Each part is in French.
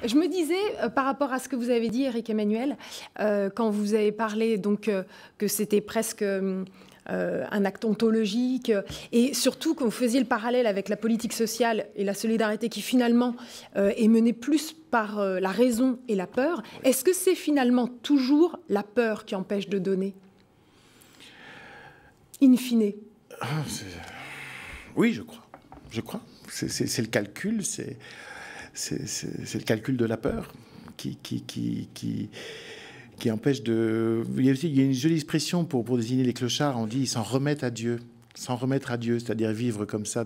Je me disais, par rapport à ce que vous avez dit, Éric Emmanuel, quand vous avez parlé donc, que c'était presque un acte ontologique, et surtout quand vous faisiez le parallèle avec la politique sociale et la solidarité qui finalement est menée plus par la raison et la peur, est-ce que c'est finalement toujours la peur qui empêche de donner, in fine? Oui, je crois. Je crois. C'est le calcul, c'est le calcul de la peur qui empêche de... Il y a une jolie expression pour désigner les clochards, on dit ils s'en remettent à Dieu. S'en remettre à Dieu, c'est-à-dire vivre comme ça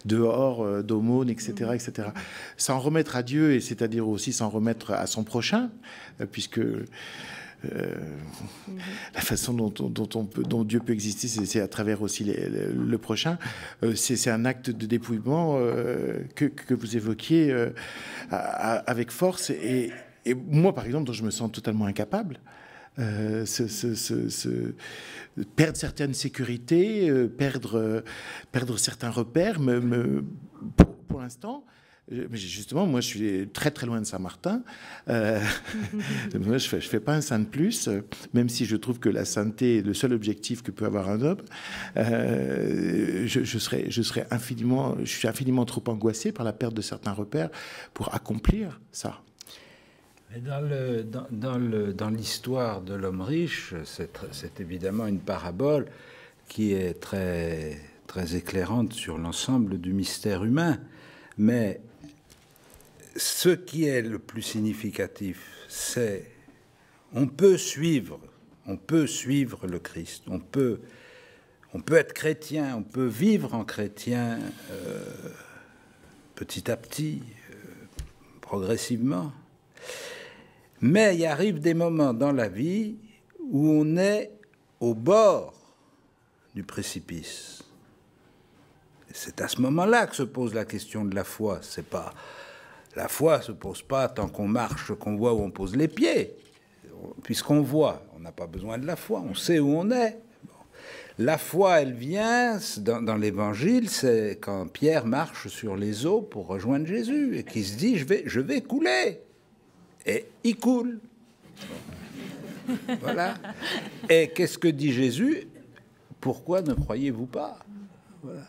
dehors, d'aumône, etc., etc. S'en remettre à Dieu, et c'est-à-dire aussi s'en remettre à son prochain, puisque... la façon dont Dieu peut exister, c'est à travers aussi le prochain. C'est un acte de dépouillement que vous évoquiez avec force. Et moi, par exemple, dont je me sens totalement incapable, perdre certaines sécurités, perdre certains repères, pour l'instant... Mais justement, moi, je suis très très loin de Saint-Martin. Moi, je fais pas un saint de plus, même si je trouve que la sainteté est le seul objectif que peut avoir un homme. Je suis infiniment trop angoissé par la perte de certains repères pour accomplir ça. Mais dans l'histoire de l'homme riche, c'est évidemment une parabole qui est très très éclairante sur l'ensemble du mystère humain. Mais ce qui est le plus significatif, c'est on peut suivre le Christ, on peut être chrétien, on peut vivre en chrétien petit à petit, progressivement. Mais il arrive des moments dans la vie où on est au bord du précipice. C'est à ce moment-là que se pose la question de la foi. La foi ne se pose pas tant qu'on marche, qu'on voit où on pose les pieds. Puisqu'on voit, on n'a pas besoin de la foi, on sait où on est. Bon. La foi, elle vient, dans l'Évangile, c'est quand Pierre marche sur les eaux pour rejoindre Jésus et qui se dit, je vais couler. Et il coule. Bon. Voilà. Et qu'est-ce que dit Jésus? Pourquoi ne croyez-vous pas? Voilà.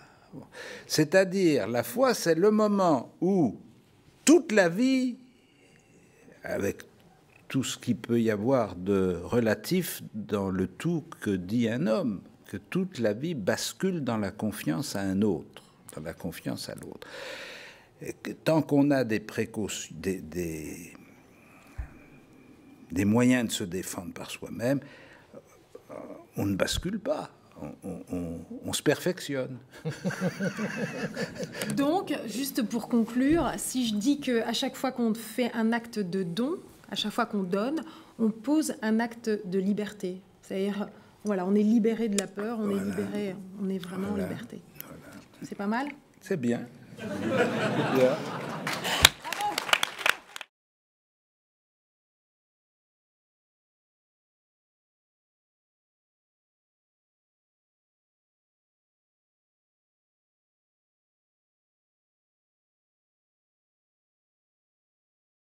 C'est-à-dire, la foi, c'est le moment où toute la vie, avec tout ce qu'il peut y avoir de relatif dans le tout que dit un homme, que toute la vie bascule dans la confiance à un autre, dans la confiance à l'autre. Tant qu'on a des précautions, des moyens de se défendre par soi-même, on ne bascule pas. On se perfectionne. Donc, juste pour conclure, si je dis qu'à chaque fois qu'on fait un acte de don, à chaque fois qu'on donne, on pose un acte de liberté. C'est-à-dire, voilà, on est libéré de la peur, on est libéré, on est vraiment en liberté. Voilà. C'est pas mal? C'est bien. C'est bien.